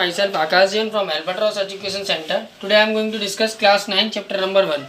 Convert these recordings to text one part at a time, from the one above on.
Myself Akash Jain from Albatross Education Center. Today I am going to discuss class 9 chapter number 1.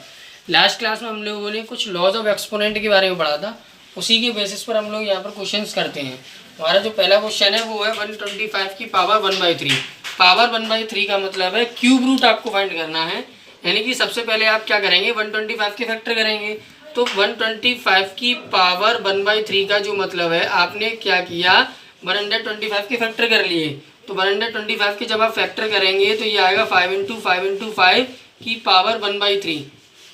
Last class में हम लोगों ने कुछ laws of exponent के बारे में पढ़ा था, उसी के बेसिस पर हम लोग यहाँ पर क्वेश्चंस करते हैं। हमारा जो पहला क्वेश्चन है वो है 125 की पावर 1/3। पावर 1/3 का मतलब है क्यूब रूट आपको फाइंड करना है, यानी कि सबसे पहले आप क्या करेंगे 125 के फैक्टर करेंगे। तो 125 की पावर 1/3 का जो मतलब है आपने क्या किया 125 के फैक्टर कर लिए। तो 125 के जब आप फैक्टर करेंगे तो ये आएगा 5 × 5 × 5 की पावर 1/3।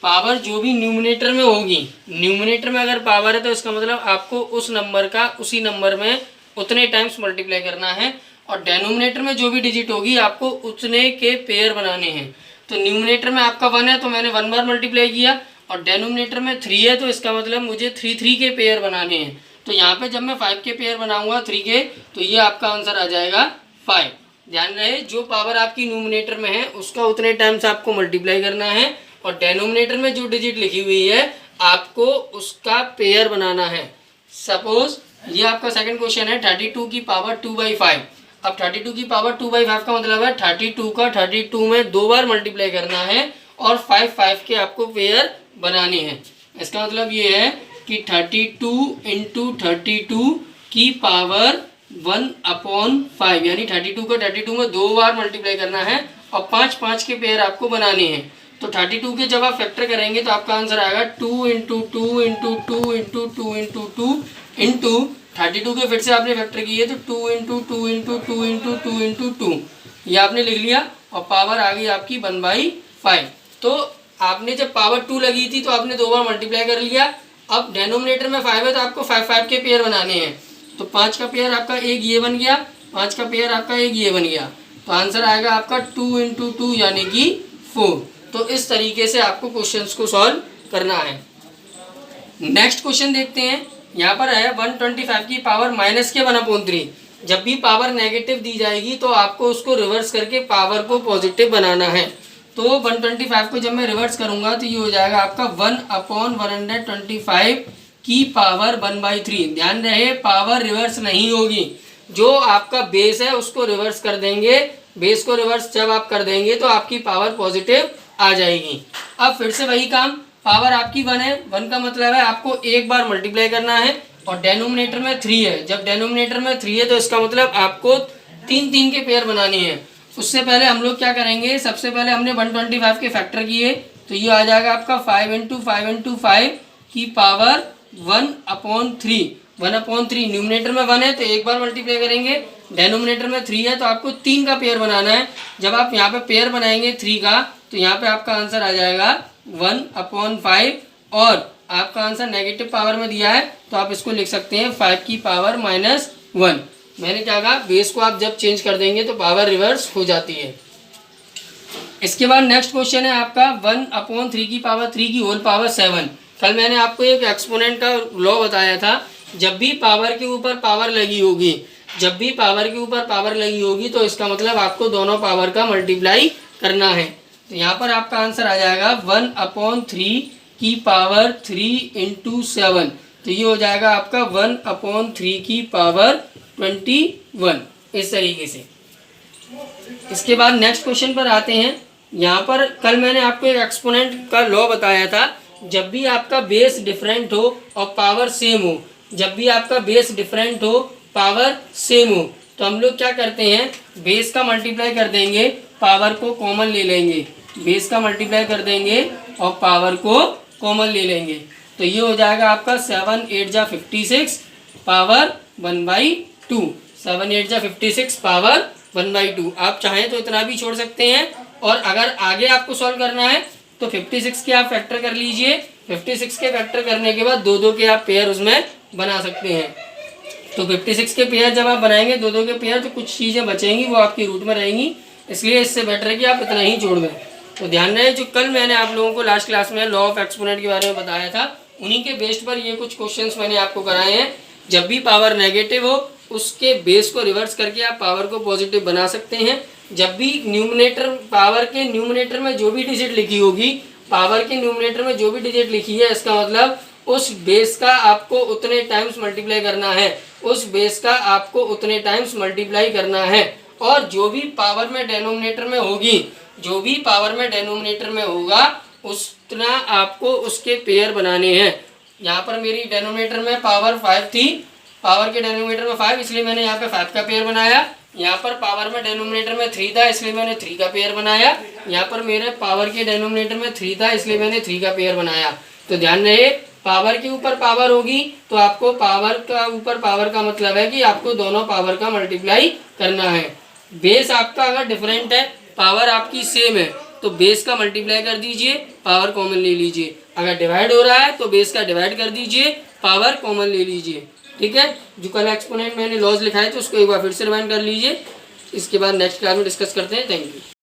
पावर जो भी न्यूमरेटर में होगी, न्यूमरेटर में अगर पावर है तो इसका मतलब आपको उस नंबर का उसी नंबर में उतने टाइम्स मल्टीप्लाई करना है, और डेनोमिनेटर में जो भी डिजिट होगी आपको उतने के पेयर बनाने हैं। तो न्यूमरेटर में आपका 1 है तो मैंने 1 बार मल्टीप्लाई किया, और डेनोमिनेटर में 3 है तो इसका मतलब मुझे 3 के पेयर बनाने हैं। तो यहाँ पे जब मैं 5 के पेयर बनाऊंगा 3 के, तो ये आपका आंसर आ जाएगा 5। ध्यान रहे जो पावर आपकी न्यूमरेटर में है उसका उतने टाइम्स आपको मल्टीप्लाई करना है, और डेनोमिनेटर में जो डिजिट लिखी हुई है आपको उसका पेयर बनाना है। सपोज ये आपका सेकंड क्वेश्चन है 32 की पावर 2/5। अब 32 की पावर 2/5 का मतलब है 32 का 32 में 2 बार मल्टीप्लाई करना है, और 5 के आपको पेयर बनाने हैं। इसका मतलब ये है कि 32 × 32 की पावर 1/5, यानी 32 को 32 में 2 बार मल्टीप्लाई करना है, और 5 के पेयर आपको बनाने हैं। तो 32 के जब आप फैक्टर करेंगे तो आपका आंसर आएगा 2 × 2 × 2 × 2 × 2 इंटू 32 के फिर से आपने फैक्टर किए तो 2 × 2 × 2 × 2 × 2 ये आपने लिख लिया, और पावर आ गई आपकी 1/5। तो आपने जब पावर 2 लगी थी तो आपने 2 बार मल्टीप्लाई कर लिया। अब डेनोमिनेटर में 5 है तो आपको 5 के पेयर बनाने हैं। तो 5 का पेयर आपका एक ये बन गया, 5 का पेयर आपका एक ये बन गया, तो आंसर आएगा आपका 2 × 2 यानी कि 4। तो इस तरीके से आपको क्वेश्चंस को सॉल्व करना है। नेक्स्ट क्वेश्चन देखते हैं। यहाँ पर है 125 की पावर -1/3। जब भी पावर नेगेटिव दी जाएगी तो आपको उसको रिवर्स करके पावर को पॉजिटिव बनाना है। तो 125 को जब मैं रिवर्स करूंगा तो ये हो जाएगा आपका 1/125 की पावर 1/3। ध्यान रहे पावर रिवर्स नहीं होगी, जो आपका बेस है उसको रिवर्स कर देंगे। बेस को रिवर्स जब आप कर देंगे तो आपकी पावर पॉजिटिव आ जाएगी। अब फिर से वही काम, पावर आपकी 1 है, 1 का मतलब है आपको एक बार मल्टीप्लाई करना है, और डेनोमिनेटर में 3 है। जब डेनोमिनेटर में 3 है तो इसका मतलब आपको 3 के पेयर बनाने हैं। उससे पहले हम लोग क्या करेंगे, सबसे पहले हमने 125 के फैक्टर किए, तो ये आ जाएगा आपका 5 × 5 × 5 की पावर 1/3। 1/3 न्यूमरेटर में 1 है तो एक बार मल्टीप्लाई करेंगे, डेनोमिनेटर में 3 है तो आपको 3 का पेयर बनाना है। जब आप यहाँ पे पेयर बनाएंगे 3 का तो यहाँ पे आपका आंसर आ जाएगा 1/5, और आपका आंसर नेगेटिव पावर में दिया है तो आप इसको लिख सकते हैं 5 की पावर -1। मैंने क्या कहा, बेस को आप जब चेंज कर देंगे तो पावर रिवर्स हो जाती है। इसके बाद नेक्स्ट क्वेश्चन है आपका 1/3 की पावर 3 की होल पावर 7। कल मैंने आपको एक एक्सपोनेंट का लॉ बताया था, जब भी पावर के ऊपर पावर लगी होगी, जब भी पावर के ऊपर पावर लगी होगी तो इसका मतलब आपको दोनों पावर का मल्टीप्लाई करना है। तो यहाँ पर आपका आंसर आ जाएगा 1/3 की पावर 3 × 7, तो ये हो जाएगा आपका 1/3 की पावर 21। इस तरीके से। इसके बाद नेक्स्ट क्वेश्चन पर आते हैं। यहाँ पर कल मैंने आपको एक एक्सपोनेंट का लॉ बताया था, जब भी आपका बेस डिफरेंट हो और पावर सेम हो, जब भी आपका बेस डिफरेंट हो पावर सेम हो, तो हम लोग क्या करते हैं, बेस का मल्टीप्लाई कर देंगे, पावर को कॉमन ले लेंगे। बेस का मल्टीप्लाई कर देंगे और पावर को कॉमन ले लेंगे, तो ये हो जाएगा आपका 7 8 जा 56 पावर 1/2। 7 8 जा 56 पावर 1/2। आप चाहें तो इतना भी छोड़ सकते हैं, और अगर आगे आपको सॉल्व करना है तो 56 के आप फैक्टर कर लीजिए। 56 के फैक्टर करने के बाद 2 के आप पेयर उसमें बना सकते हैं। तो 56 के पेयर जब आप बनाएंगे 2 के पेयर, तो कुछ चीज़ें बचेंगी वो आपकी रूट में रहेंगी, इसलिए इससे बेटर है कि आप इतना ही जोड़ दें। तो ध्यान रहे जो कल मैंने आप लोगों को लास्ट क्लास में लॉ ऑफ एक्सपोनेंट के बारे में बताया था, उन्हीं के बेस्ड पर ये कुछ क्वेश्चंस मैंने आपको कराए हैं। जब भी पावर नेगेटिव हो उसके बेस को रिवर्स करके आप पावर को पॉजिटिव बना सकते हैं। जब भी न्यूमरेटर पावर के न्यूमरेटर में जो भी डिजिट लिखी होगी, पावर के न्यूमरेटर में जो भी डिजिट लिखी है, इसका मतलब उस बेस का आपको उतने टाइम्स मल्टीप्लाई करना है, उस बेस का आपको उतने टाइम्स मल्टीप्लाई करना है। और जो भी पावर में डेनोमिनेटर में होगी, जो भी पावर में डेनोमिनेटर में होगा उतना आपको उसके पेयर बनाने हैं। यहाँ पर मेरी डेनोमिनेटर में पावर 5 थी, पावर के डेनोमिनेटर में 5, इसलिए मैंने यहाँ पे 5 का पेयर बनाया। यहाँ पर पावर में डेनोमिनेटर में 3 था, इसलिए मैंने 3 का पेयर बनाया। यहाँ पर मेरे पावर के डेनोमिनेटर में 3 था, इसलिए मैंने 3 का पेयर बनाया। तो ध्यान रहे, पावर के ऊपर पावर होगी तो आपको पावर का ऊपर पावर का मतलब है कि आपको दोनों पावर का मल्टीप्लाई करना है। बेस आपका अगर डिफरेंट है, पावर आपकी सेम है, तो बेस का मल्टीप्लाई कर दीजिए, पावर कॉमन ले लीजिए। अगर डिवाइड हो रहा है तो बेस का डिवाइड कर दीजिए, पावर कॉमन ले लीजिए। ठीक है, जो कल एक्सपोनेंट मैंने लॉज लिखा है तो उसको एक बार फिर से रिवाइंड कर लीजिए। इसके बाद नेक्स्ट क्लास में डिस्कस करते हैं। Thank you.